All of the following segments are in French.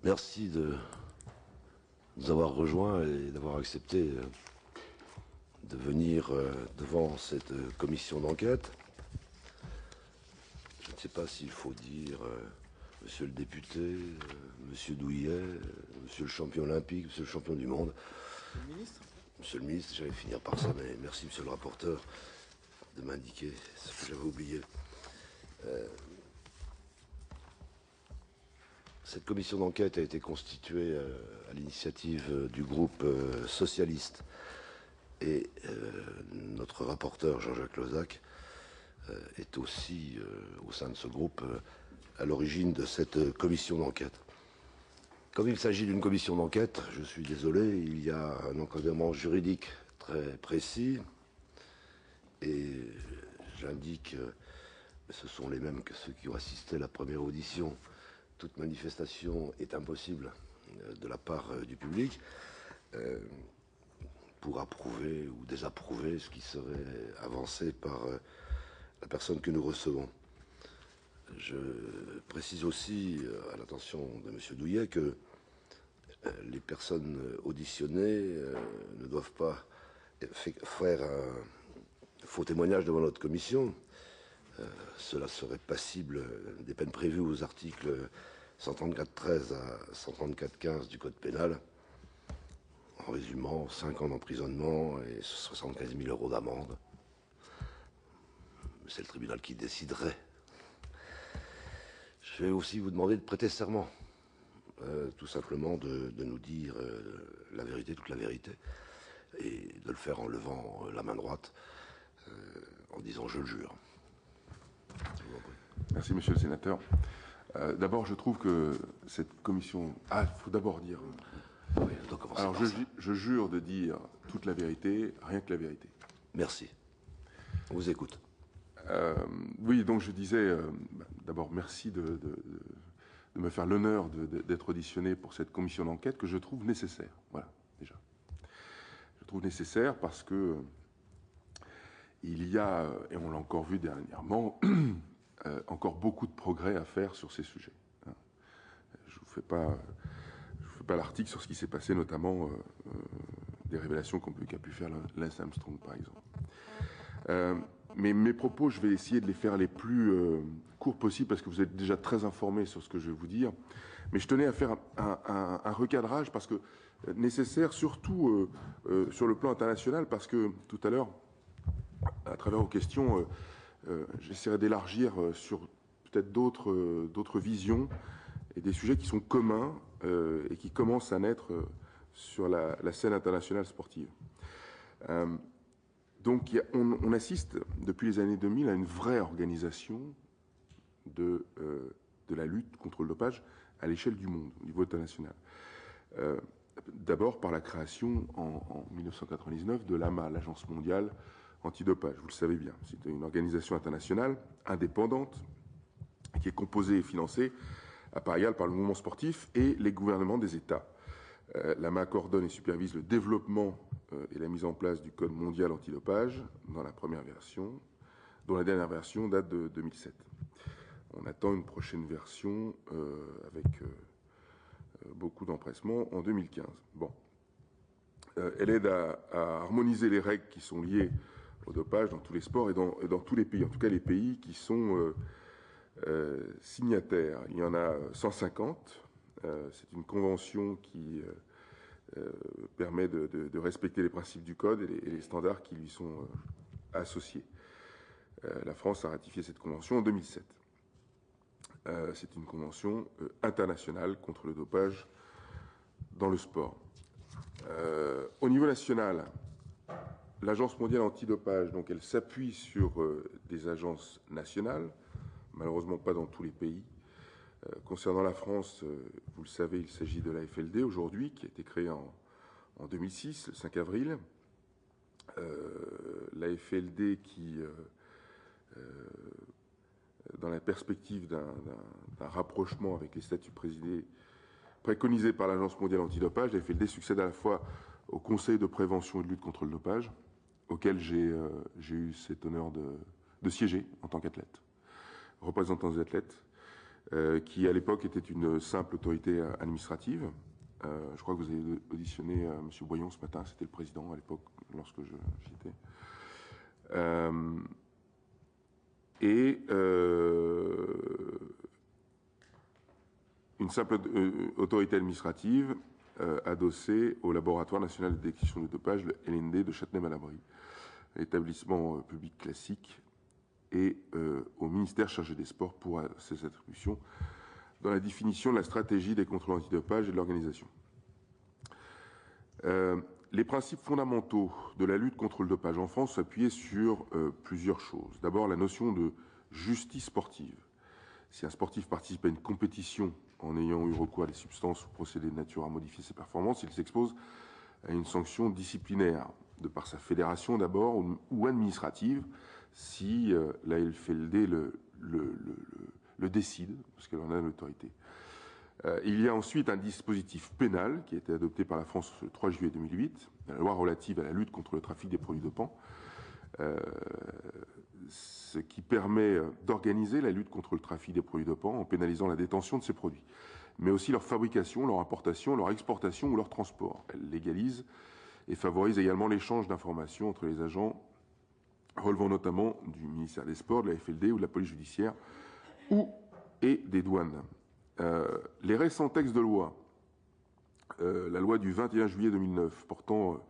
Merci de nous avoir rejoints et d'avoir accepté de venir devant cette commission d'enquête. Je ne sais pas s'il faut dire monsieur le député, monsieur Douillet, monsieur le champion olympique, monsieur le champion du monde. Monsieur le ministre ? Monsieur le ministre, j'allais finir par ça, mais merci monsieur le rapporteur de m'indiquer ce que j'avais oublié. Cette commission d'enquête a été constituée à l'initiative du groupe socialiste et notre rapporteur Jean-Jacques Lozach est aussi au sein de ce groupe à l'origine de cette commission d'enquête. Comme il s'agit d'une commission d'enquête, je suis désolé, il y a un encadrement juridique très précis et j'indique, ce sont les mêmes que ceux qui ont assisté à la première audition. Toute manifestation est impossible de la part du public pour approuver ou désapprouver ce qui serait avancé par la personne que nous recevons. Je précise aussi à l'attention de M. Douillet que les personnes auditionnées ne doivent pas faire un faux témoignage devant notre commission. Cela serait passible des peines prévues aux articles 134.13 à 134.15 du Code pénal. En résumant, 5 ans d'emprisonnement et 75 000 € d'amende. C'est le tribunal qui déciderait. Je vais aussi vous demander de prêter serment. Tout simplement de nous dire la vérité, toute la vérité. Et de le faire en levant la main droite, en disant « je le jure ». Merci, monsieur le sénateur. D'abord, je trouve que cette commission... Ah, il faut d'abord dire... Oui, je dois commencer. Alors, je jure de dire toute la vérité, rien que la vérité. Merci. On vous écoute. Oui, donc je disais, d'abord, merci de me faire l'honneur d'être auditionné pour cette commission d'enquête que je trouve nécessaire. Voilà, déjà. Je trouve nécessaire parce que il y a, et on l'a encore vu dernièrement, encore beaucoup de progrès à faire sur ces sujets. Je vous fais pas l'article sur ce qui s'est passé, notamment des révélations qu'a pu faire Lance Armstrong, par exemple. Mais mes propos, je vais essayer de les faire les plus courts possibles, parce que vous êtes déjà très informés sur ce que je vais vous dire. Mais je tenais à faire un recadrage, parce que nécessaire, surtout sur le plan international, parce que tout à l'heure, à travers vos questions, j'essaierai d'élargir sur peut-être d'autres visions et des sujets qui sont communs et qui commencent à naître sur la scène internationale sportive. Donc on assiste depuis les années 2000 à une vraie organisation de la lutte contre le dopage à l'échelle du monde, au niveau international. D'abord par la création en 1999 de l'AMA, l'Agence mondiale antidopage, vous le savez bien. C'est une organisation internationale indépendante qui est composée et financée à part égale par le mouvement sportif et les gouvernements des États. L'AMA coordonne et supervise le développement et la mise en place du Code mondial antidopage dans la première version, dont la dernière version date de 2007. On attend une prochaine version avec beaucoup d'empressement en 2015. Bon. Elle aide à harmoniser les règles qui sont liées au dopage dans tous les sports et dans tous les pays, en tout cas les pays qui sont signataires. Il y en a 150. C'est une convention qui permet de respecter les principes du code et les standards qui lui sont associés. La France a ratifié cette convention en 2007. C'est une convention internationale contre le dopage dans le sport. Au niveau national, l'Agence mondiale antidopage, donc elle s'appuie sur des agences nationales, malheureusement pas dans tous les pays. Concernant la France, vous le savez, il s'agit de la FLD aujourd'hui, qui a été créée en 2006, le 5 avril. La FLD qui, dans la perspective d'un rapprochement avec les statuts préconisés par l'Agence mondiale antidopage, la FLD succède à la fois au Conseil de prévention et de lutte contre le dopage, auquel j'ai eu cet honneur de siéger en tant qu'athlète, représentant des athlètes. qui à l'époque était une simple autorité administrative. Je crois que vous avez auditionné M. Boyon ce matin, c'était le président à l'époque, lorsque j'y étais. Une simple autorité administrative adossée au Laboratoire national de détection du dopage, le LND de Châtenay-Malabry, l'établissement public classique, et au ministère chargé des Sports pour ses attributions dans la définition de la stratégie des contrôles antidopage et de l'organisation. Les principes fondamentaux de la lutte contre le dopage en France s'appuyaient sur plusieurs choses. D'abord, la notion de justice sportive. Si un sportif participe à une compétition en ayant eu recours à des substances ou procédés de nature à modifier ses performances, il s'expose à une sanction disciplinaire, de par sa fédération d'abord, ou administrative, si la LFLD le décide, parce qu'elle en a l'autorité. Il y a ensuite un dispositif pénal qui a été adopté par la France le 3 juillet 2008, la loi relative à la lutte contre le trafic des produits dopants, ce qui permet d'organiser la lutte contre le trafic des produits dopants en pénalisant la détention de ces produits, mais aussi leur fabrication, leur importation, leur exportation ou leur transport. Elle légalise et favorise également l'échange d'informations entre les agents relevant notamment du ministère des Sports, de la FLD ou de la police judiciaire et des douanes. Les récents textes de loi, la loi du 21 juillet 2009 portant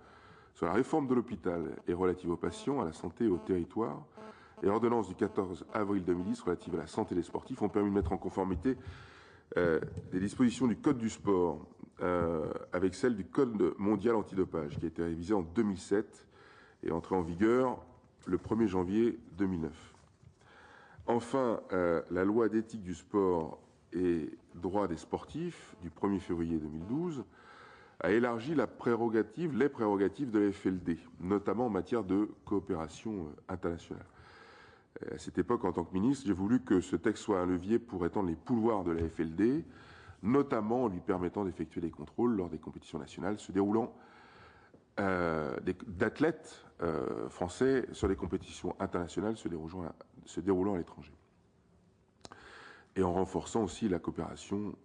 sur la réforme de l'hôpital et relative aux patients, à la santé et au territoire, et l'ordonnance du 14 avril 2010 relative à la santé des sportifs ont permis de mettre en conformité des dispositions du Code du sport avec celles du Code mondial antidopage, qui a été révisé en 2007 et entré en vigueur le 1er janvier 2009. Enfin, la loi d'éthique du sport et droit des sportifs du 1er février 2012 a élargi les prérogatives de la FLD, notamment en matière de coopération internationale. À cette époque, en tant que ministre, j'ai voulu que ce texte soit un levier pour étendre les pouvoirs de la FLD, notamment en lui permettant d'effectuer des contrôles lors des compétitions nationales se déroulant d'athlètes français sur des compétitions internationales se déroulant à l'étranger. Et en renforçant aussi la coopération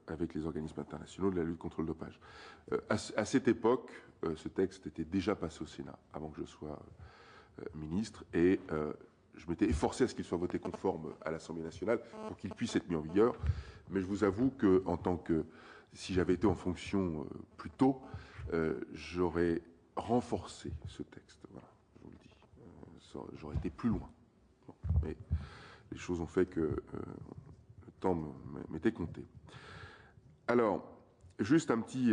avec les organismes internationaux de la lutte contre le dopage. À cette époque, ce texte était déjà passé au Sénat, avant que je sois ministre, et je m'étais efforcé à ce qu'il soit voté conforme à l'Assemblée nationale pour qu'il puisse être mis en vigueur. Mais je vous avoue que, si j'avais été en fonction plus tôt, j'aurais renforcé ce texte. Voilà, je vous le dis. J'aurais été plus loin. Bon, mais les choses ont fait que le temps m'était compté. Alors, juste un petit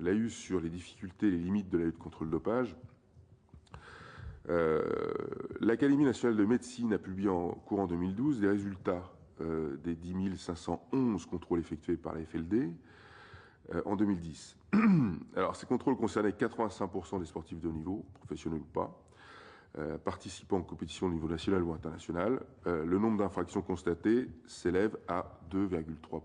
laïus sur les difficultés et les limites de la lutte contre le dopage. L'Académie nationale de médecine a publié en courant 2012 des résultats des 10 511 contrôles effectués par la FLD en 2010. Alors, ces contrôles concernaient 85% des sportifs de haut niveau, professionnels ou pas, participant en compétition au niveau national ou international. Le nombre d'infractions constatées s'élève à 2,3%.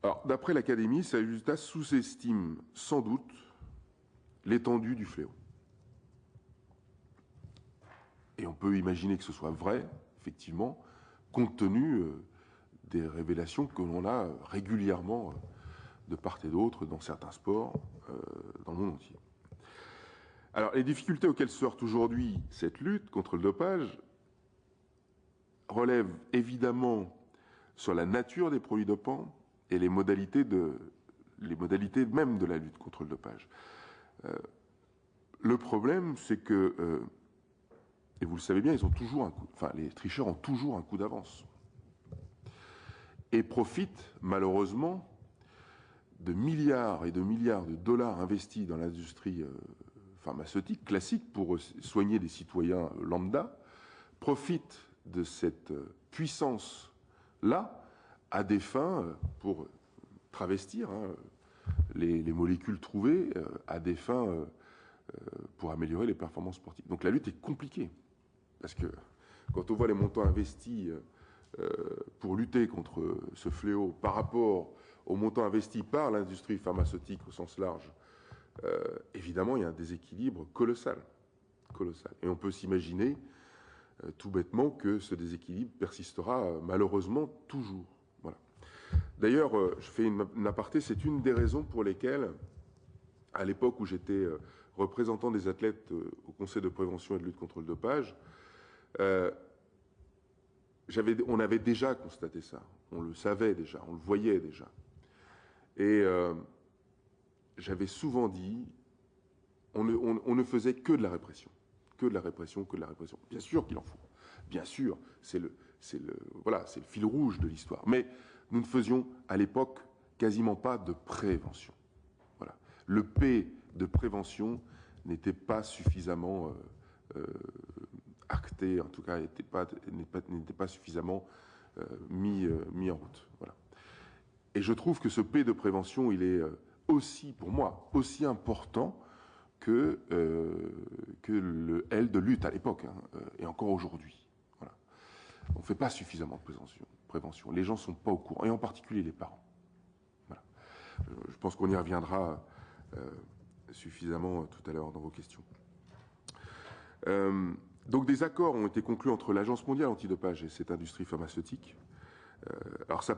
Alors, d'après l'Académie, ces résultats sous-estiment sans doute l'étendue du fléau. Et on peut imaginer que ce soit vrai, effectivement, compte tenu des révélations que l'on a régulièrement de part et d'autre dans certains sports dans le monde entier. Alors, les difficultés auxquelles se heurte aujourd'hui cette lutte contre le dopage relèvent évidemment sur la nature des produits dopants et les modalités même de la lutte contre le dopage. Le problème, c'est que, et vous le savez bien, les tricheurs ont toujours un coup d'avance et profitent malheureusement de milliards et de milliards de dollars investis dans l'industrie pharmaceutique classique pour soigner des citoyens lambda, profitent de cette puissance-là à des fins pour travestir les molécules trouvées à des fins pour améliorer les performances sportives. Donc la lutte est compliquée, parce que quand on voit les montants investis pour lutter contre ce fléau par rapport aux montants investis par l'industrie pharmaceutique au sens large, évidemment il y a un déséquilibre colossal. Et on peut s'imaginer tout bêtement que ce déséquilibre persistera malheureusement toujours. Voilà. D'ailleurs, je fais une aparté, c'est une des raisons pour lesquelles, à l'époque où j'étais représentant des athlètes au Conseil de prévention et de lutte contre le dopage, on avait déjà constaté ça, on le savait déjà, on le voyait déjà. Et j'avais souvent dit, on ne faisait que de la répression, que de la répression, que de la répression. Bien sûr qu'il en faut, bien sûr, c'est le fil rouge de l'histoire. Mais nous ne faisions à l'époque quasiment pas de prévention. Voilà. Le P de prévention n'était pas suffisamment acté, en tout cas n'était pas suffisamment mis en route. Voilà. Et je trouve que ce P de prévention, il est aussi, pour moi, aussi important que le L de lutte à l'époque, et encore aujourd'hui. Voilà. On ne fait pas suffisamment de prévention. Les gens ne sont pas au courant, et en particulier les parents. Voilà. Je pense qu'on y reviendra suffisamment tout à l'heure dans vos questions. Donc des accords ont été conclus entre l'Agence mondiale antidopage et cette industrie pharmaceutique. Alors ça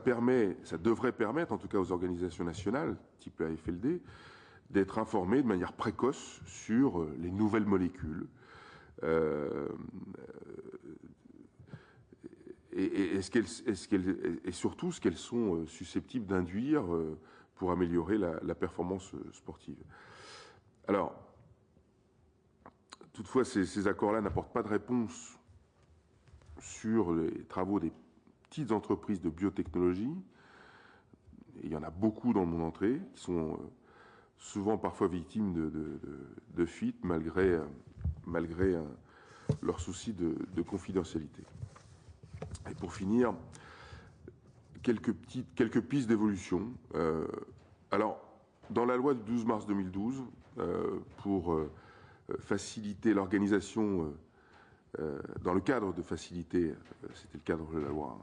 devrait permettre, en tout cas aux organisations nationales, type la FLD, d'être informées de manière précoce sur les nouvelles molécules et surtout ce qu'elles sont susceptibles d'induire pour améliorer la performance sportive. Alors, toutefois, ces accords-là n'apportent pas de réponse sur les travaux des petites entreprises de biotechnologie. Et il y en a beaucoup dans le monde entier qui sont souvent parfois victimes de fuites malgré leur souci de confidentialité. Et pour finir, quelques pistes d'évolution. Alors, dans la loi du 12 mars 2012, pour faciliter l'organisation, dans le cadre de faciliter, c'était le cadre de la loi,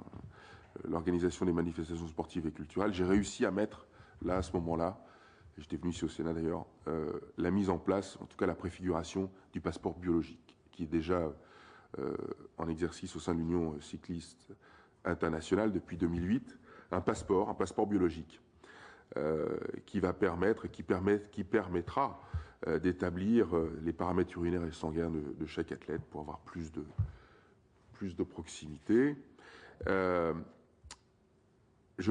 l'organisation des manifestations sportives et culturelles, j'ai réussi à mettre, là, à ce moment-là, et j'étais venu ici au Sénat d'ailleurs, la mise en place, en tout cas la préfiguration du passeport biologique, qui est déjà en exercice au sein de l'Union cycliste internationale depuis 2008, un passeport biologique, qui va permettre et qui permettra d'établir les paramètres urinaires et sanguins de chaque athlète pour avoir plus de proximité. Je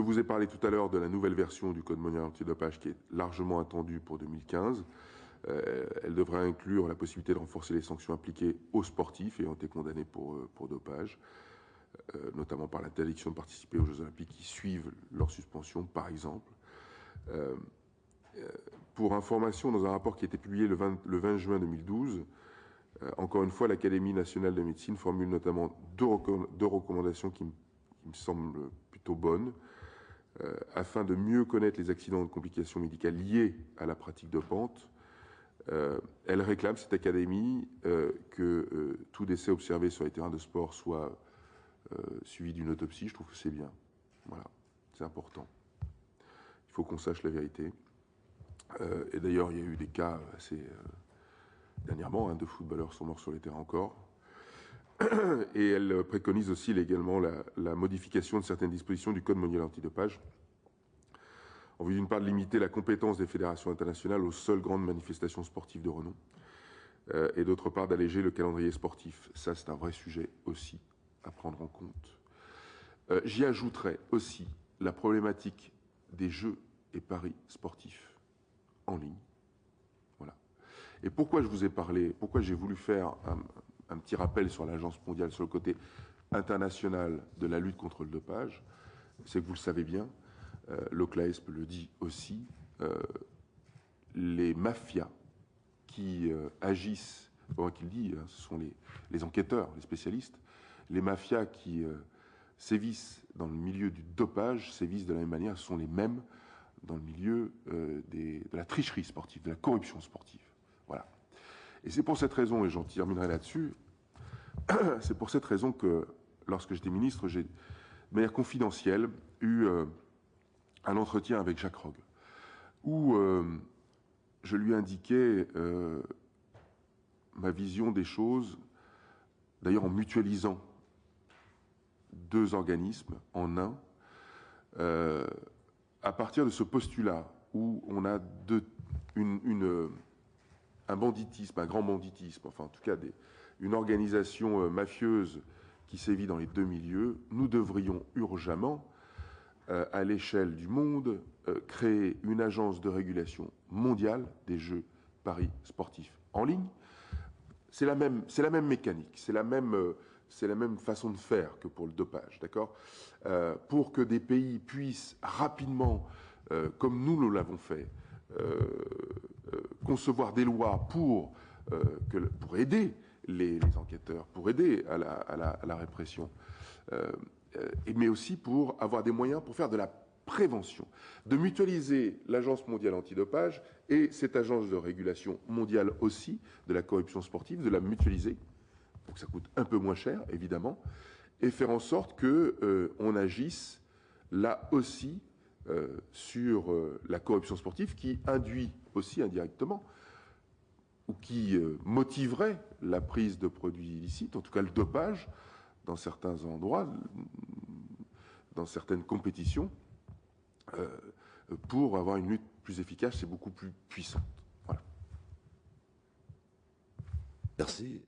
vous ai parlé tout à l'heure de la nouvelle version du Code mondial antidopage qui est largement attendue pour 2015. Elle devrait inclure la possibilité de renforcer les sanctions appliquées aux sportifs ayant été condamnés pour dopage, notamment par l'interdiction de participer aux Jeux Olympiques qui suivent leur suspension, par exemple. Pour information, dans un rapport qui a été publié le 20 juin 2012, encore une fois, l'Académie nationale de médecine formule notamment deux recommandations qui me semblent plutôt bonnes. Afin de mieux connaître les accidents et complications médicales liées à la pratique dopante, elle réclame, cette académie, que tout décès observé sur les terrains de sport soit suivi d'une autopsie. Je trouve que c'est bien. Voilà, c'est important. Il faut qu'on sache la vérité. Et d'ailleurs, il y a eu des cas assez dernièrement, de footballeurs sont morts sur les terrains encore. Et elle préconise aussi également la modification de certaines dispositions du Code mondial antidopage, en vue d'une part de limiter la compétence des fédérations internationales aux seules grandes manifestations sportives de renom, et d'autre part d'alléger le calendrier sportif. Ça, c'est un vrai sujet aussi à prendre en compte. J'y ajouterai aussi la problématique des jeux et paris sportifs en ligne. Voilà. Et pourquoi je vous ai parlé, pourquoi j'ai voulu faire un petit rappel sur l'Agence mondiale, sur le côté international de la lutte contre le dopage, c'est que vous le savez bien, l'OCLAESP le dit aussi, les mafias qui agissent, comment qu'il dit, ce sont les enquêteurs, les spécialistes, les mafias qui sévissent dans le milieu du dopage, sévissent de la même manière, ce sont les mêmes dans le milieu de la tricherie sportive, de la corruption sportive. Voilà. Et c'est pour cette raison, et j'en terminerai là-dessus, c'est pour cette raison que, lorsque j'étais ministre, j'ai, de manière confidentielle, eu un entretien avec Jacques Rogge, où je lui indiquais ma vision des choses d'ailleurs en mutualisant deux organismes en un, à partir de ce postulat où on a un banditisme, un grand banditisme, enfin en tout cas une organisation mafieuse qui sévit dans les deux milieux, nous devrions urgemment, à l'échelle du monde, créer une agence de régulation mondiale des jeux paris sportifs en ligne. C'est la même mécanique, c'est la même façon de faire que pour le dopage, d'accord, pour que des pays puissent rapidement, comme nous l'avons fait, concevoir des lois pour aider les enquêteurs, pour aider à la répression, mais aussi pour avoir des moyens pour faire de la prévention, de mutualiser l'Agence mondiale antidopage et cette agence de régulation mondiale aussi de la corruption sportive, de la mutualiser, pour que ça coûte un peu moins cher, évidemment, et faire en sorte qu'on agisse là aussi sur la corruption sportive qui induit aussi indirectement ou qui motiverait la prise de produits illicites, en tout cas le dopage, dans certains endroits, dans certaines compétitions, pour avoir une lutte plus efficace et beaucoup plus puissante. Voilà. Merci.